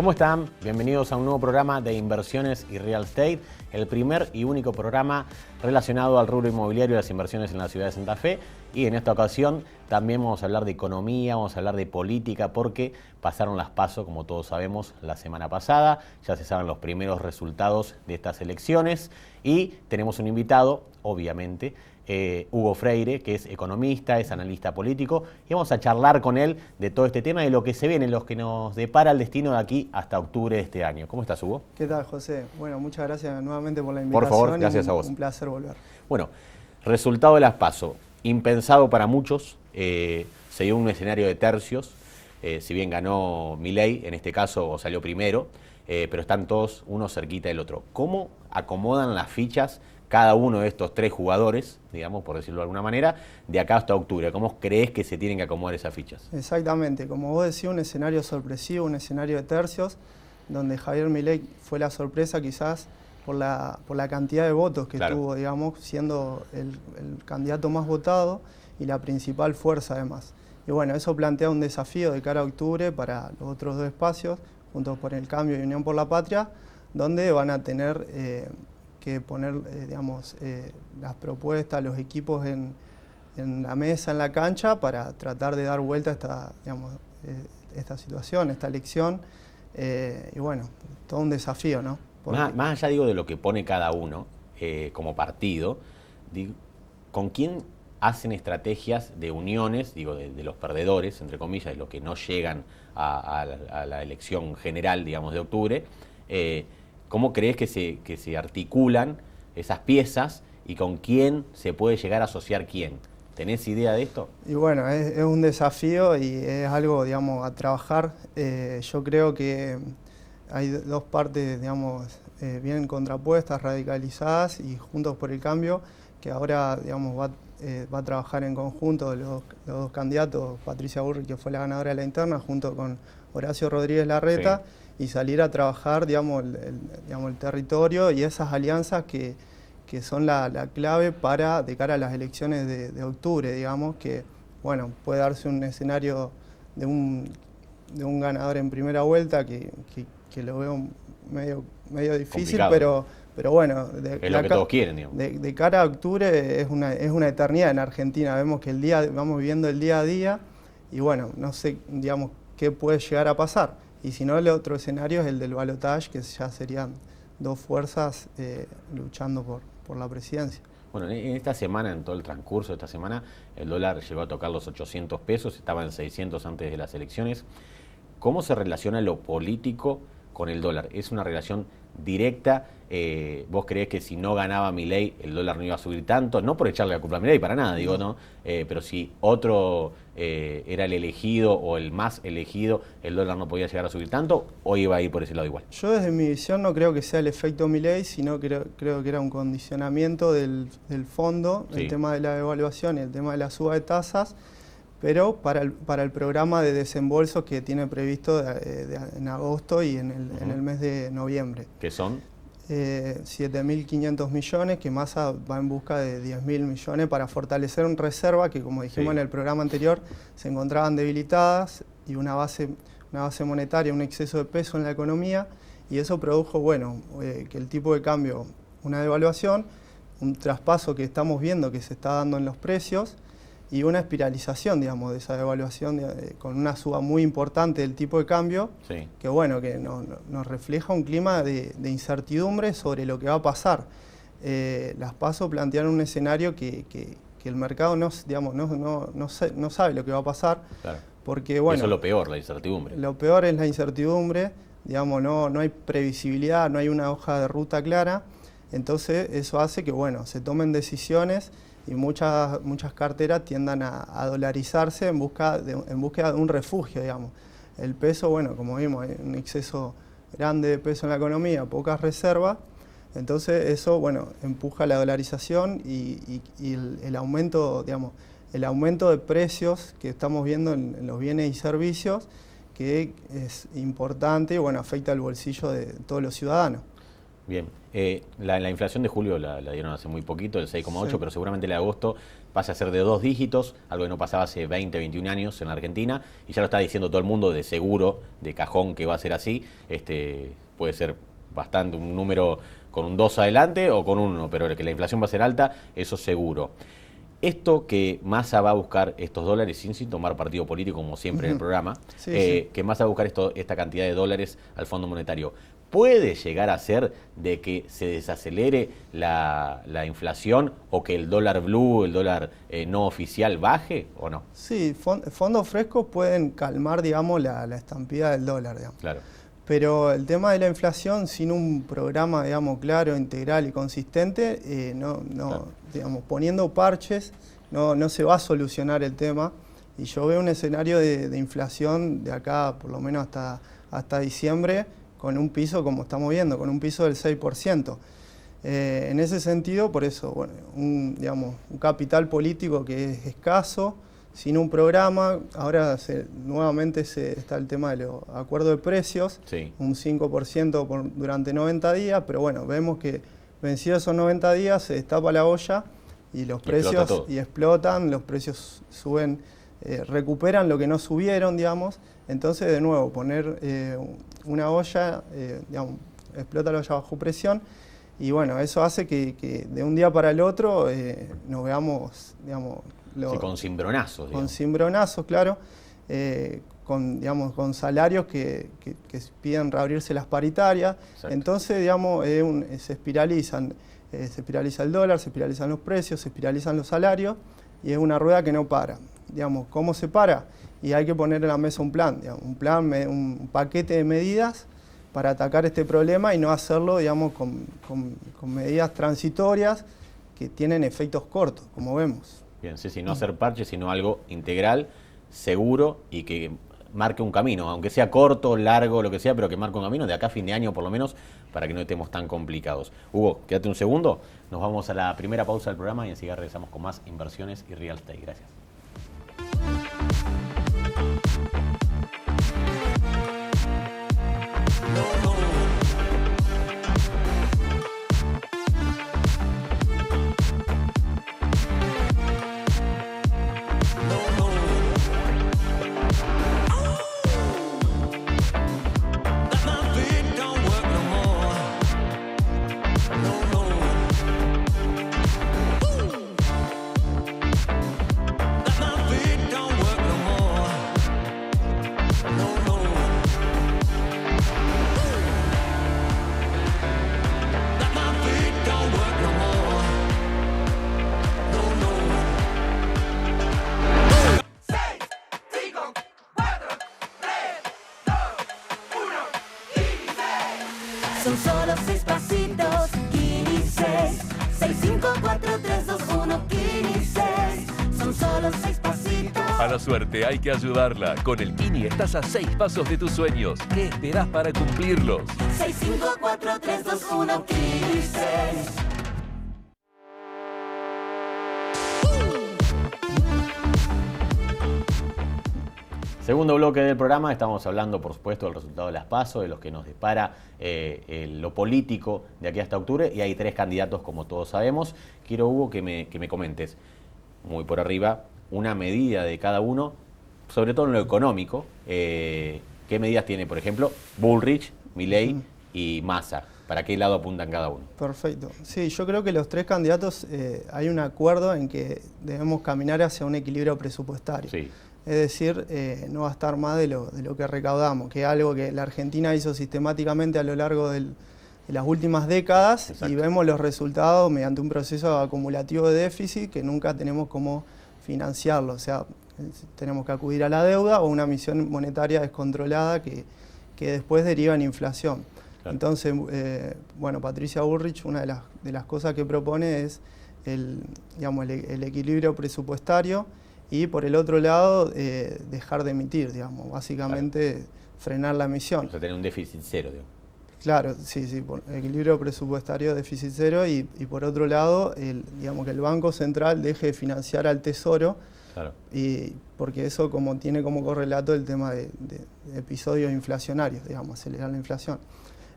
¿Cómo están? Bienvenidos a un nuevo programa de inversiones y real estate, el primer y único programa relacionado al rubro inmobiliario y las inversiones en la ciudad de Santa Fe. Y en esta ocasión también vamos a hablar de economía, vamos a hablar de política, porque pasaron las PASO, como todos sabemos, la semana pasada. Ya se saben los primeros resultados de estas elecciones y tenemos un invitado, obviamente, Hugo Freire, que es economista, es analista político, y vamos a charlar con él de todo este tema, de lo que se viene, lo que nos depara el destino de aquí hasta octubre de este año. ¿Cómo estás, Hugo? ¿Qué tal, José? Bueno, muchas gracias nuevamente por la invitación. Por favor, gracias a vos. Un placer volver. Bueno, resultado de las PASO, impensado para muchos, se dio un escenario de tercios, si bien ganó Milei, en este caso salió primero, pero están todos uno cerquita del otro. ¿Cómo acomodan las fichas cada uno de estos tres jugadores, digamos, por decirlo de alguna manera, de acá hasta octubre? ¿Cómo crees que se tienen que acomodar esas fichas? Exactamente, como vos decías, un escenario sorpresivo, un escenario de tercios, donde Javier Milei fue la sorpresa quizás por la cantidad de votos que tuvo, digamos, siendo el candidato más votado y la principal fuerza además. Y bueno, eso plantea un desafío de cara a octubre para los otros dos espacios, Juntos por el Cambio y Unión por la Patria, donde van a tener que poner, digamos, las propuestas, los equipos en la mesa, en la cancha, para tratar de dar vuelta a esta, digamos, esta situación, esta elección. Y bueno, todo un desafío, ¿no? Más allá, digo, de lo que pone cada uno como partido, digo, ¿con quién hacen estrategias de uniones, digo, de los perdedores, entre comillas, de los que no llegan a la elección general, digamos, de octubre? ¿Cómo crees que se articulan esas piezas y con quién se puede llegar a asociar quién? ¿Tenés idea de esto? Y bueno, es un desafío y es algo, digamos, a trabajar. Yo creo que hay dos partes, digamos, bien contrapuestas, radicalizadas, y Juntos por el Cambio, que ahora, digamos, va a trabajar en conjunto los dos candidatos, Patricia Bullrich, que fue la ganadora de la interna, junto con Horacio Rodríguez Larreta, y salir a trabajar, digamos, el territorio y esas alianzas que son la clave de cara a las elecciones de octubre, digamos, que, bueno, puede darse un escenario de un ganador en primera vuelta que lo veo medio difícil, pero bueno, es lo que todos quieren, digamos. De cara a octubre es una eternidad en Argentina. Vemos que vamos viviendo el día a día y bueno, no sé, digamos, qué puede llegar a pasar. Y si no, el otro escenario es el del balotaje, que ya serían dos fuerzas luchando por la presidencia. Bueno, en esta semana, en todo el transcurso de esta semana, el dólar llegó a tocar los 800 pesos, estaba en 600 antes de las elecciones. ¿Cómo se relaciona lo político con el dólar? ¿Es una relación directa? ¿Vos creés que si no ganaba Milei el dólar no iba a subir tanto? No por echarle la culpa a Milei, para nada, digo, ¿no? Pero si otro era el elegido o el más elegido, el dólar no podía llegar a subir tanto, ¿o iba a ir por ese lado igual? Yo desde mi visión no creo que sea el efecto Milei, sino creo que era un condicionamiento del fondo, el tema de la devaluación y el tema de la suba de tasas, pero para el programa de desembolsos que tiene previsto en agosto y en el mes de noviembre. ¿Qué son? 7.500 millones, que Massa va en busca de 10.000 millones para fortalecer una reserva que, como dijimos en el programa anterior, se encontraban debilitadas, y una base monetaria, un exceso de peso en la economía, y eso produjo, bueno, que el tipo de cambio, una devaluación, un traspaso que estamos viendo que se está dando en los precios, y una espiralización, digamos, de esa devaluación con una suba muy importante del tipo de cambio, que bueno, que nos refleja un clima de incertidumbre sobre lo que va a pasar. Las PASO plantearon un escenario que el mercado no sabe lo que va a pasar, porque bueno... Eso es lo peor, la incertidumbre. Lo peor es la incertidumbre, digamos, no hay previsibilidad, no hay una hoja de ruta clara, entonces eso hace que, bueno, se tomen decisiones y muchas carteras tiendan a dolarizarse en búsqueda de un refugio, digamos. El peso, bueno, como vimos, hay un exceso grande de peso en la economía, pocas reservas, entonces eso, bueno, empuja la dolarización y el aumento, digamos, el aumento de precios que estamos viendo en los bienes y servicios, que es importante y, bueno, afecta al bolsillo de todos los ciudadanos. Bien, la inflación de julio la dieron hace muy poquito, el 6,8, Sí. pero seguramente la de agosto pasa a ser de 2 dígitos, algo que no pasaba hace 20, 21 años en la Argentina, y ya lo está diciendo todo el mundo de seguro, de cajón, que va a ser así. Puede ser bastante un número con un 2 adelante o con un 1, pero que la inflación va a ser alta, eso seguro. Esto que Massa va a buscar estos dólares, sin tomar partido político como siempre en el programa, Sí. que Massa va a buscar esta cantidad de dólares al Fondo Monetario, ¿puede llegar a ser de que se desacelere la inflación o que el dólar blue, el dólar no oficial baje o no? Sí, fondos frescos pueden calmar, digamos, la estampida del dólar, digamos. Claro. Pero el tema de la inflación, sin un programa, digamos, claro, integral y consistente, Claro. digamos, poniendo parches, no se va a solucionar el tema. Y yo veo un escenario de inflación de acá, por lo menos hasta diciembre, con un piso, como estamos viendo, con un piso del 6%. En ese sentido, por eso, bueno, digamos, un capital político que es escaso, sin un programa. Ahora nuevamente está el tema de los acuerdos de precios, Sí. un 5% durante 90 días, pero bueno, vemos que vencidos esos 90 días se destapa la olla y los precios explotan, los precios suben, recuperan lo que no subieron, digamos. Entonces, de nuevo, poner una olla, digamos, explota la olla bajo presión. Y bueno, eso hace que de un día para el otro nos veamos, digamos, Sí, con cimbronazos. Con cimbronazos, claro, con salarios que piden reabrirse las paritarias. Exacto. Entonces, digamos, se espiraliza el dólar, se espiralizan los precios, se espiralizan los salarios y es una rueda que no para. Digamos, ¿cómo se para? Y hay que poner en la mesa un plan, digamos, un paquete de medidas para atacar este problema y no hacerlo, digamos, con medidas transitorias que tienen efectos cortos, como vemos. Bien, sí, no hacer parches, sino algo integral, seguro y que marque un camino, aunque sea corto, largo, lo que sea, pero que marque un camino de acá a fin de año por lo menos, para que no estemos tan complicados. Hugo, quédate un segundo, nos vamos a la primera pausa del programa y enseguida regresamos con más inversiones y real estate. Gracias. Son solo 6 pasitos, Kini 6. 6, 5, 4, 3, 2, 1, Kini 6. Son solo 6 pasitos. A la suerte hay que ayudarla. Con el Kini estás a 6 pasos de tus sueños. ¿Qué esperás para cumplirlos? 6, 5, 4, 3, 2, 1, Kini 6. Segundo bloque del programa, estamos hablando por supuesto del resultado de las PASO, de los que nos depara lo político de aquí hasta octubre, y hay 3 candidatos como todos sabemos. Quiero, Hugo, que me comentes muy por arriba una medida de cada uno, sobre todo en lo económico. ¿Qué medidas tiene, por ejemplo, Bullrich, Milei y Massa? ¿Para qué lado apuntan cada uno? Perfecto. Sí, yo creo que los 3 candidatos hay un acuerdo en que debemos caminar hacia un equilibrio presupuestario. Sí. Es decir, no va a estar más de lo que recaudamos, que es algo que la Argentina hizo sistemáticamente a lo largo de las últimas décadas. Exacto. Y vemos los resultados mediante un proceso acumulativo de déficit que nunca tenemos cómo financiarlo. O sea, tenemos que acudir a la deuda o una emisión monetaria descontrolada que después deriva en inflación. Claro. Entonces, bueno, Patricia Bullrich, una de las cosas que propone es el equilibrio presupuestario. Y por el otro lado, dejar de emitir, digamos, básicamente claro, frenar la emisión. O sea, tener un déficit cero, digo. Claro, sí, por equilibrio presupuestario, déficit cero, y por otro lado, digamos que el Banco Central deje de financiar al Tesoro, Claro. y porque eso tiene como correlato el tema de episodios inflacionarios, digamos, acelerar la inflación.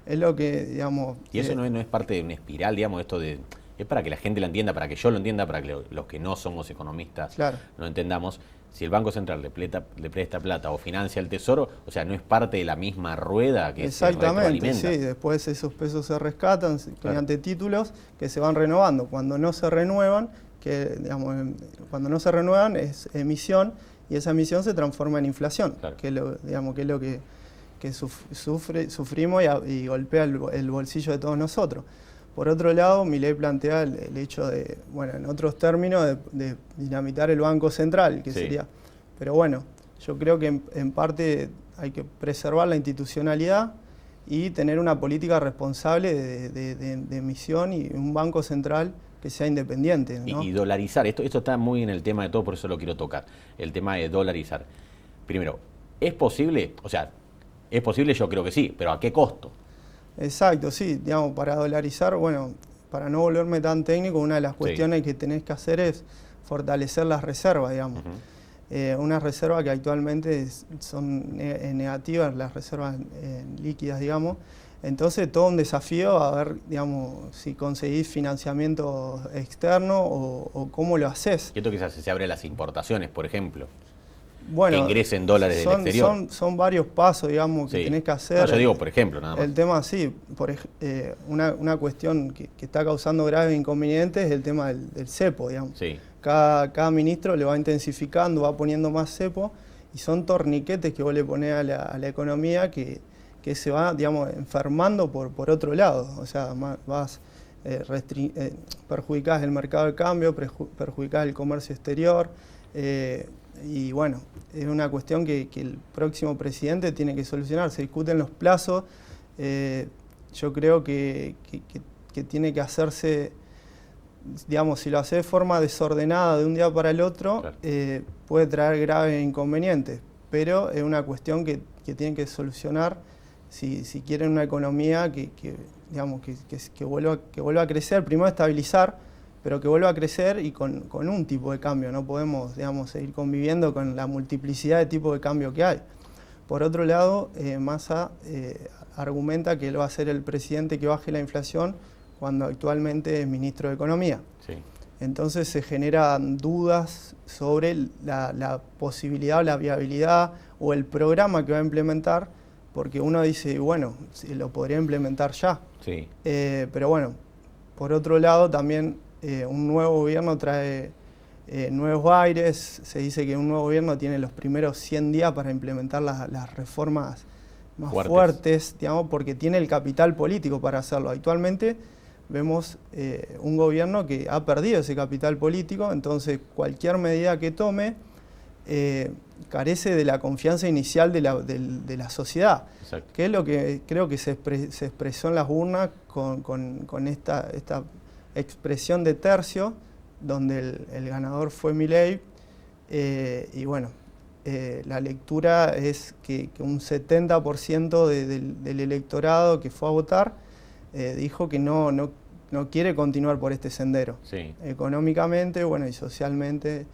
Es lo que, digamos... Y eso no es parte de una espiral, digamos, esto de... Es para que la gente lo entienda, para que yo lo entienda, para que los que no somos economistas lo entendamos. Si el Banco Central le presta plata o financia el Tesoro, o sea, no es parte de la misma rueda que se retroalimenta. Sí, después esos pesos se rescatan mediante títulos que se van renovando. Cuando no se renuevan, cuando no se renuevan es emisión, y esa emisión se transforma en inflación, que es lo que sufrimos y golpea el bolsillo de todos nosotros. Por otro lado, Milei plantea el hecho de, bueno, en otros términos, de dinamitar el Banco Central, que sería... Pero bueno, yo creo que en parte hay que preservar la institucionalidad y tener una política responsable de emisión y un Banco Central que sea independiente, ¿no? Y dolarizar, esto está muy en el tema de todo, por eso lo quiero tocar, el tema de dolarizar. Primero, ¿es posible? O sea, ¿es posible? Yo creo que sí, pero ¿a qué costo? Exacto, sí, digamos, para dolarizar, bueno, para no volverme tan técnico, una de las cuestiones que tenés que hacer es fortalecer las reservas, digamos. Unas reservas que actualmente son negativas, las reservas líquidas, digamos. Entonces, todo un desafío a ver, digamos, si conseguís financiamiento externo o cómo lo haces. ¿Y esto qué se hace? Se abren las importaciones, por ejemplo. Bueno, que ingresen dólares del exterior. Son varios pasos, digamos, que tenés que hacer. No, yo digo, por ejemplo, nada más. El tema, sí, una cuestión que está causando graves inconvenientes es el tema del cepo, digamos. Sí. Cada ministro le va intensificando, va poniendo más cepo, y son torniquetes que vos le ponés a la economía que se va, digamos, enfermando por otro lado. O sea, perjudicás el mercado de cambio, perjudicás el comercio exterior, y bueno, es una cuestión que el próximo presidente tiene que solucionar. Se discuten los plazos. Yo creo que tiene que hacerse, digamos, si lo hace de forma desordenada de un día para el otro, puede traer graves inconvenientes. Pero es una cuestión que tienen que solucionar si quieren una economía que vuelva a crecer. Primero estabilizar, pero que vuelva a crecer y con un tipo de cambio. No podemos, digamos, seguir conviviendo con la multiplicidad de tipos de cambio que hay. Por otro lado, Massa argumenta que él va a ser el presidente que baje la inflación cuando actualmente es ministro de Economía. Sí. Entonces se generan dudas sobre la posibilidad o la viabilidad o el programa que va a implementar, porque uno dice, bueno, lo podría implementar ya. Sí. Pero bueno, por otro lado también un nuevo gobierno trae nuevos aires. Se dice que un nuevo gobierno tiene los primeros 100 días para implementar las reformas más fuertes, digamos, porque tiene el capital político para hacerlo. Actualmente vemos un gobierno que ha perdido ese capital político, entonces cualquier medida que tome carece de la confianza inicial de la sociedad. Exacto. Que es lo que creo que se expresó en las urnas con esta expresión de tercio, donde el ganador fue Milei, y bueno, la lectura es que un 70% del electorado que fue a votar dijo que no quiere continuar por este sendero, económicamente, bueno, y socialmente,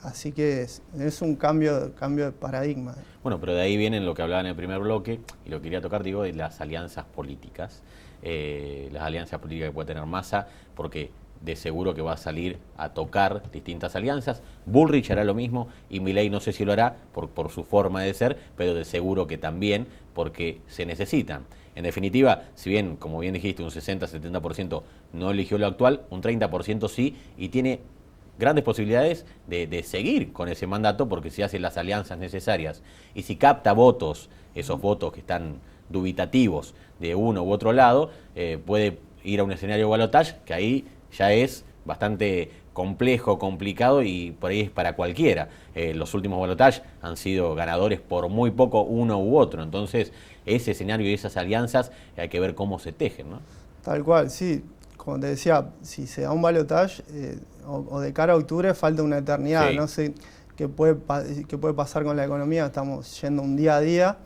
así que es un cambio de paradigma. Bueno, pero de ahí viene lo que hablaba en el primer bloque, y lo quería tocar, digo, de las alianzas políticas. Las alianzas políticas que puede tener Massa, porque de seguro que va a salir a tocar distintas alianzas. Bullrich hará lo mismo y Milei no sé si lo hará por su forma de ser, pero de seguro que también, porque se necesitan. En definitiva, si bien, como bien dijiste, un 60-70% no eligió lo actual, un 30% sí, y tiene grandes posibilidades de seguir con ese mandato, porque si hace las alianzas necesarias y si capta votos, esos votos que están dubitativos de uno u otro lado, puede ir a un escenario de balotaje, que ahí ya es bastante complejo, complicado, y por ahí es para cualquiera. Los últimos balotajes han sido ganadores por muy poco uno u otro, entonces ese escenario y esas alianzas hay que ver cómo se tejen, ¿no? Tal cual, sí. Como te decía, si se da un balotaje o de cara a octubre, falta una eternidad. Sí. No sé qué puede pasar con la economía, estamos yendo un día a día.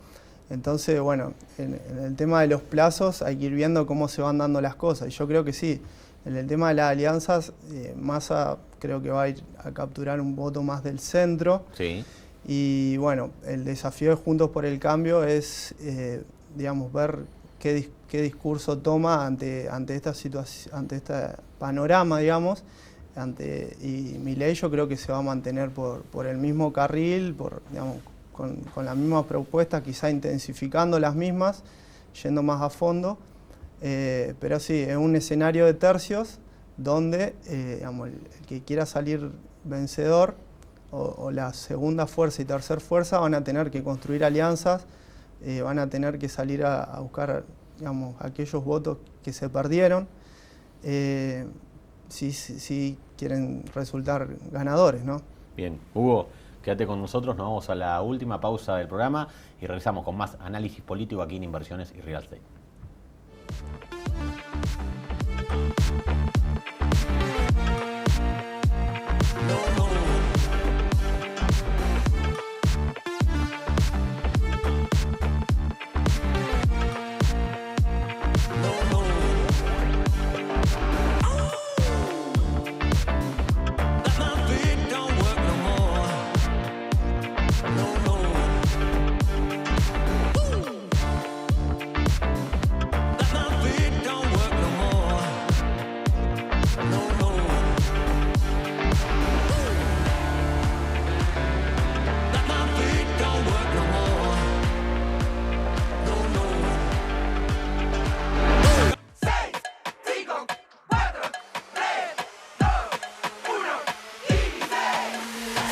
Entonces, bueno, en el tema de los plazos hay que ir viendo cómo se van dando las cosas. Y yo creo que sí, en el tema de las alianzas, Massa creo que va a ir a capturar un voto más del centro. Sí. Y bueno, el desafío de Juntos por el Cambio es, digamos, ver qué discurso toma ante esta situación, ante este panorama, digamos. Y Milei yo creo que se va a mantener por el mismo carril, digamos, con la misma propuesta, quizá intensificando las mismas, yendo más a fondo. Pero sí, es un escenario de tercios donde digamos, el que quiera salir vencedor o la segunda fuerza y tercera fuerza van a tener que construir alianzas, van a tener que salir a buscar, digamos, aquellos votos que se perdieron, si quieren resultar ganadores, ¿no? Bien, Hugo, quédate con nosotros, nos vamos a la última pausa del programa y regresamos con más análisis político aquí en Inversiones y Real Estate.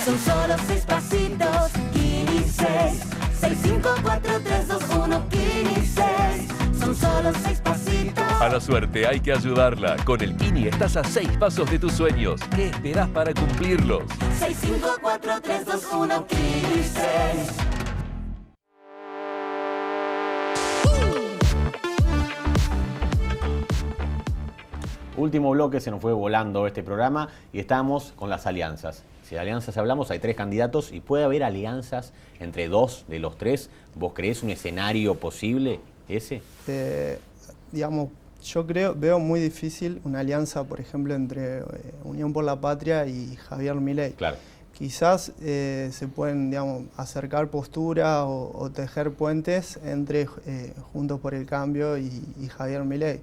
Son solo 6 pasitos, Kini 6. 6, 5, 4, 3, 2, 1, Kini 6. Son solo 6 pasitos. A la suerte hay que ayudarla. Con el Kini estás a 6 pasos de tus sueños. ¿Qué esperás para cumplirlos? 6, 5, 4, 3, 2, 1, Kini 6. Último bloque, se nos fue volando este programa y estamos con las alianzas. Si de alianzas hablamos, hay 3 candidatos y puede haber alianzas entre 2 de los 3. ¿Vos creés un escenario posible ese? Digamos, yo veo muy difícil una alianza, por ejemplo, entre Unión por la Patria y Javier Milei. Claro. Quizás se pueden, digamos, acercar posturas o tejer puentes entre Juntos por el Cambio y Javier Milei.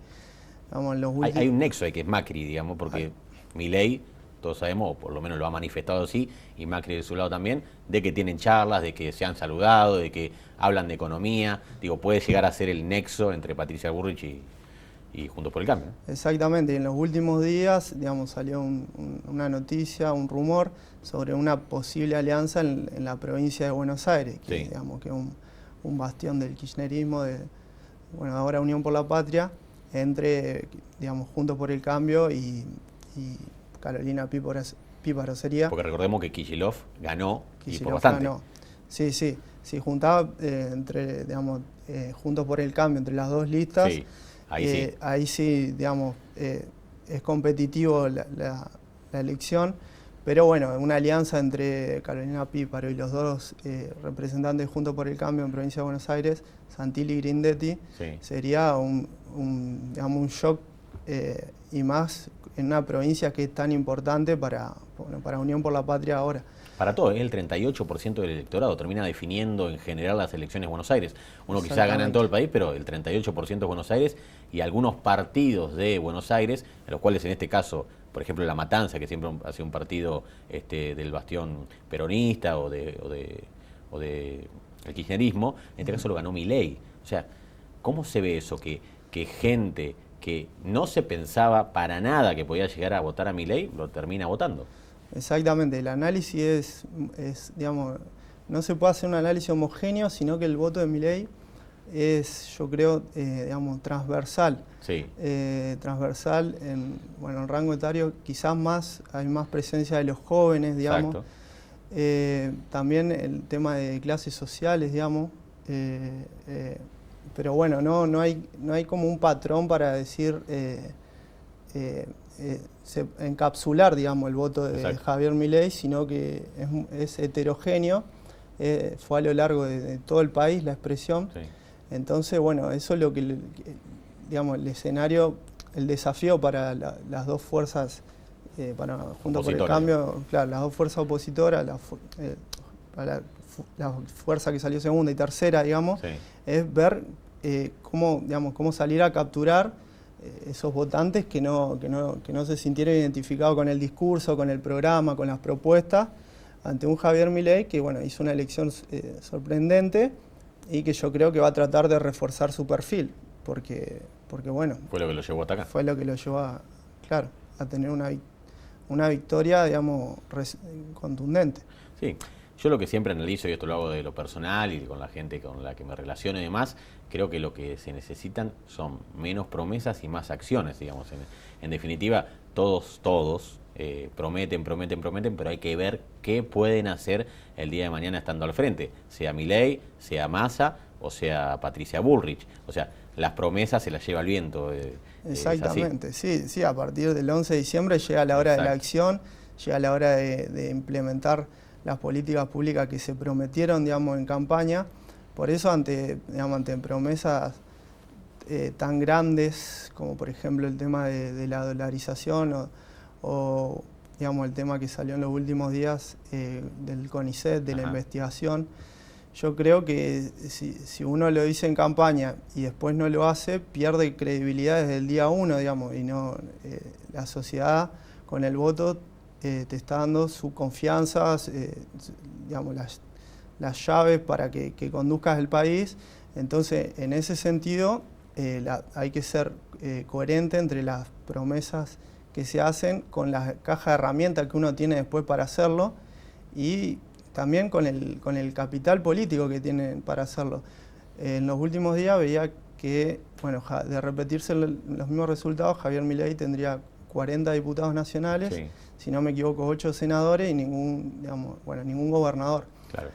Digamos, Hay un nexo ahí que es Macri, digamos, porque Milei, todos sabemos, o por lo menos lo ha manifestado así, y Macri de su lado también, de que tienen charlas, de que se han saludado, de que hablan de economía. Digo, puede llegar a ser el nexo entre Patricia Bullrich y Juntos por el Cambio, ¿no? Exactamente, y en los últimos días, digamos, salió una noticia, un rumor sobre una posible alianza en la provincia de Buenos Aires, que, sí, digamos, que es un bastión del kirchnerismo, bueno, ahora Unión por la Patria, entre, digamos, Juntos por el Cambio y Carolina Píparo sería. Porque recordemos que Kicillof ganó y por bastante. Ganó. Sí, juntaba digamos, Juntos por el Cambio entre las dos listas. Sí, ahí sí. Ahí sí, digamos, es competitivo la elección, pero bueno, una alianza entre Carolina Píparo y los dos representantes de Juntos por el Cambio en Provincia de Buenos Aires, Santilli y Grindetti, Sí. sería digamos, un shock y más en una provincia que es tan importante para Unión por la Patria ahora. Para todo, es el 38% del electorado, termina definiendo en general las elecciones de Buenos Aires. Uno quizá gana en todo el país, pero el 38% de Buenos Aires y algunos partidos de Buenos Aires, en los cuales en este caso, por ejemplo, La Matanza, que siempre ha sido un partido del bastión peronista o de el kirchnerismo, en este caso lo ganó Milei. O sea, ¿cómo se ve eso? Que gente que no se pensaba para nada que podía llegar a votar a Milei, lo termina votando. Exactamente, el análisis es, digamos, no se puede hacer un análisis homogéneo, sino que el voto de Milei es, yo creo, digamos, transversal. Sí. Transversal en el rango etario, quizás hay más presencia de los jóvenes, digamos. También el tema de clases sociales, digamos. Pero bueno, no hay como un patrón para decir, encapsular, digamos, el voto de Exacto. Javier Milei, sino que es heterogéneo, fue a lo largo de todo el país la expresión. Sí. Entonces, bueno, eso es lo que, digamos, el escenario, el desafío para las dos fuerzas, para Juntos por el Cambio, claro, las dos fuerzas opositoras, para la fuerza que salió segunda y tercera, digamos, Sí. es ver cómo salir a capturar esos votantes que no se sintieron identificados con el discurso, con el programa, con las propuestas, ante un Javier Milei que hizo una elección sorprendente y que yo creo que va a tratar de reforzar su perfil, porque fue lo que lo llevó hasta acá. Fue lo que lo llevó a tener una victoria, contundente. Sí, yo lo que siempre analizo, y esto lo hago de lo personal y con la gente con la que me relaciono y demás, creo que lo que se necesitan son menos promesas y más acciones, digamos. En definitiva, todos prometen, pero hay que ver qué pueden hacer el día de mañana estando al frente, sea Milei, sea Massa o sea Patricia Bullrich. O sea, las promesas se las lleva el viento. Exactamente, sí, a partir del 11 de diciembre llega la hora de la acción, llega la hora de implementar las políticas públicas que se prometieron, en campaña. Por eso, ante promesas tan grandes como por ejemplo el tema de la dolarización o el tema que salió en los últimos días del CONICET, de la investigación, yo creo que si uno lo dice en campaña y después no lo hace, pierde credibilidad desde el día 1, y no la sociedad con el voto te está dando su confianza, las llaves para que conduzcas el país. Entonces, en ese sentido, hay que ser coherente entre las promesas que se hacen con la caja de herramientas que uno tiene después para hacerlo y también con el capital político que tiene para hacerlo. En los últimos días veía que, de repetirse los mismos resultados, Javier Milei tendría 40 diputados nacionales, sí, si no me equivoco 8 senadores y ningún gobernador. Claro.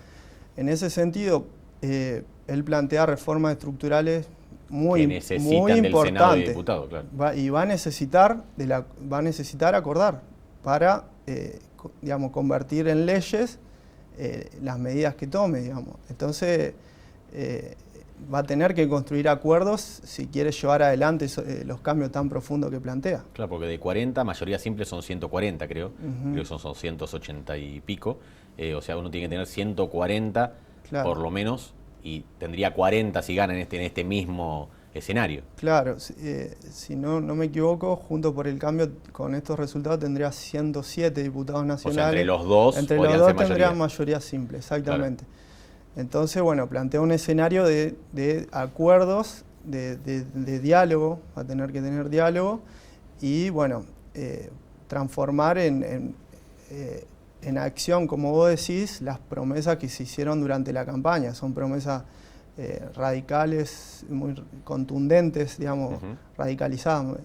En ese sentido, él plantea reformas estructurales muy importantes. Diputado, claro. Va a necesitar acordar para convertir en leyes las medidas que tome. Entonces, va a tener que construir acuerdos si quiere llevar adelante los cambios tan profundos que plantea. Claro, porque de 40, mayoría simple son 140, creo. Creo que son 180 y pico. O sea, uno tiene que tener 140, claro, por lo menos, y tendría 40 si gana en este mismo escenario. Claro, si no me equivoco, Juntos por el Cambio con estos resultados tendría 107 diputados nacionales. O sea, entre los dos tendrían mayoría simple, exactamente. Claro. Entonces, plantea un escenario de acuerdos, de diálogo, va a tener que tener diálogo y, transformar en acción, como vos decís, las promesas que se hicieron durante la campaña. Son promesas radicales, muy contundentes, radicalizadas.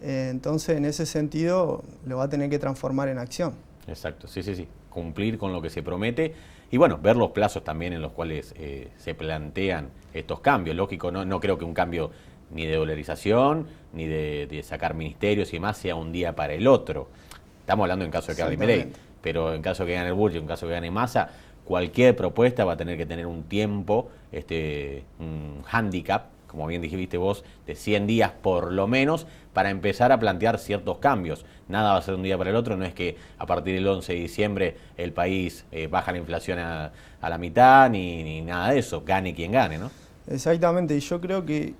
Entonces, en ese sentido, lo va a tener que transformar en acción. Exacto, sí. Cumplir con lo que se promete y ver los plazos también en los cuales se plantean estos cambios. Lógico, no creo que un cambio ni de dolarización, ni de sacar ministerios y demás sea un día para el otro. Estamos hablando en caso de que gane Milei, pero en caso de que gane el Bullrich, en caso de que gane Massa, cualquier propuesta va a tener que tener un tiempo, un hándicap, como bien dijiste vos, de 100 días por lo menos, para empezar a plantear ciertos cambios. Nada va a ser un día para el otro, no es que a partir del 11 de diciembre el país baja la inflación a la mitad, ni nada de eso, gane quien gane, ¿no? Exactamente, y yo creo que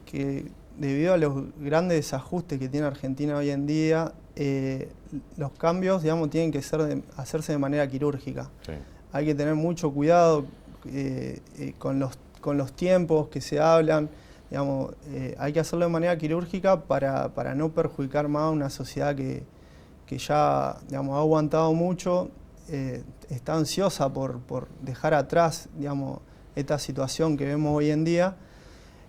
debido a los grandes desajustes que tiene Argentina hoy en día, los cambios, tienen que hacerse de manera quirúrgica. Sí. Hay que tener mucho cuidado con los tiempos que se hablan. Hay que hacerlo de manera quirúrgica para no perjudicar más a una sociedad que ya ha aguantado mucho, está ansiosa por dejar atrás esta situación que vemos hoy en día.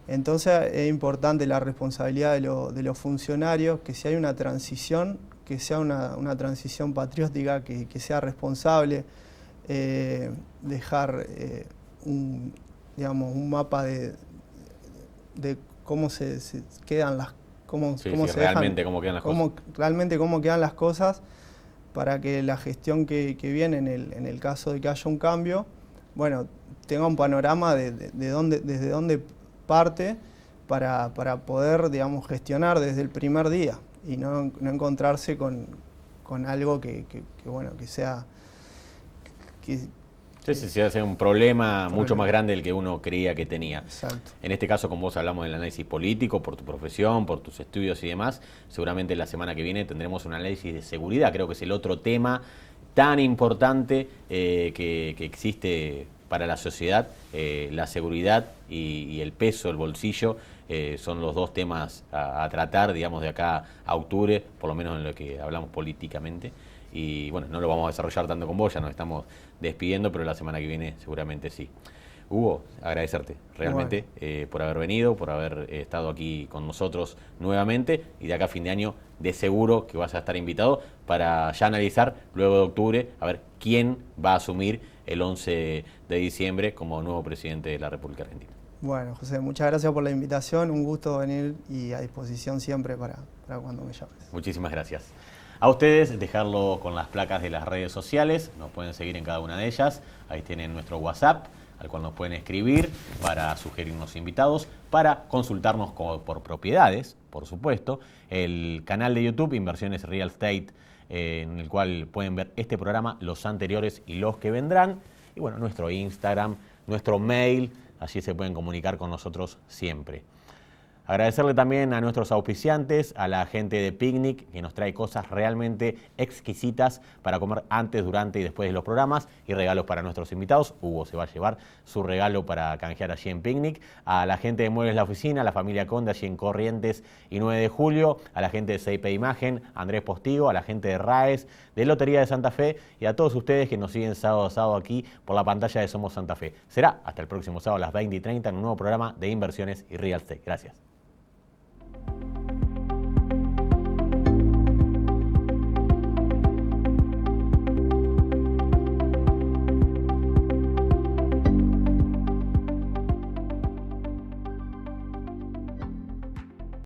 Entonces es importante la responsabilidad de los funcionarios, que si hay una transición, que sea una transición patriótica, que sea responsable, dejar un mapa de cómo se quedan las realmente cómo quedan las cosas para que la gestión que viene en el caso de que haya un cambio, tenga un panorama desde dónde parte para poder, gestionar desde el primer día y no encontrarse con algo que Sí, sí, hace un problema mucho más grande del que uno creía que tenía. Exacto. En este caso, con vos hablamos del análisis político, por tu profesión, por tus estudios y demás. Seguramente la semana que viene tendremos un análisis de seguridad. Creo que es el otro tema tan importante que existe para la sociedad. La seguridad y el peso, el bolsillo, son los dos temas a tratar, digamos, de acá a octubre, por lo menos en lo que hablamos políticamente. Y bueno, no lo vamos a desarrollar tanto con vos, ya nos estamos despidiendo, pero la semana que viene seguramente sí. Hugo, agradecerte realmente por haber venido, por haber estado aquí con nosotros nuevamente, y de acá a fin de año de seguro que vas a estar invitado para ya analizar luego de octubre a ver quién va a asumir el 11 de diciembre como nuevo presidente de la República Argentina. Bueno, José, muchas gracias por la invitación, un gusto venir y a disposición siempre para cuando me llames. Muchísimas gracias. A ustedes, dejarlo con las placas de las redes sociales, nos pueden seguir en cada una de ellas, ahí tienen nuestro WhatsApp, al cual nos pueden escribir para sugerirnos invitados, para consultarnos por propiedades, por supuesto, el canal de YouTube Inversiones Real Estate, en el cual pueden ver este programa, los anteriores y los que vendrán, y bueno, nuestro Instagram, nuestro mail, allí se pueden comunicar con nosotros siempre. Agradecerle también a nuestros auspiciantes, a la gente de Picnic, que nos trae cosas realmente exquisitas para comer antes, durante y después de los programas, y regalos para nuestros invitados. Hugo se va a llevar su regalo para canjear allí en Picnic. A la gente de Muebles La Oficina, a la familia Conde allí en Corrientes y 9 de Julio, a la gente de CIP Imagen, Andrés Postigo, a la gente de RAES, de Lotería de Santa Fe, y a todos ustedes que nos siguen sábado a sábado aquí por la pantalla de Somos Santa Fe. Será hasta el próximo sábado a las 20:30 en un nuevo programa de Inversiones y Real Estate. Gracias.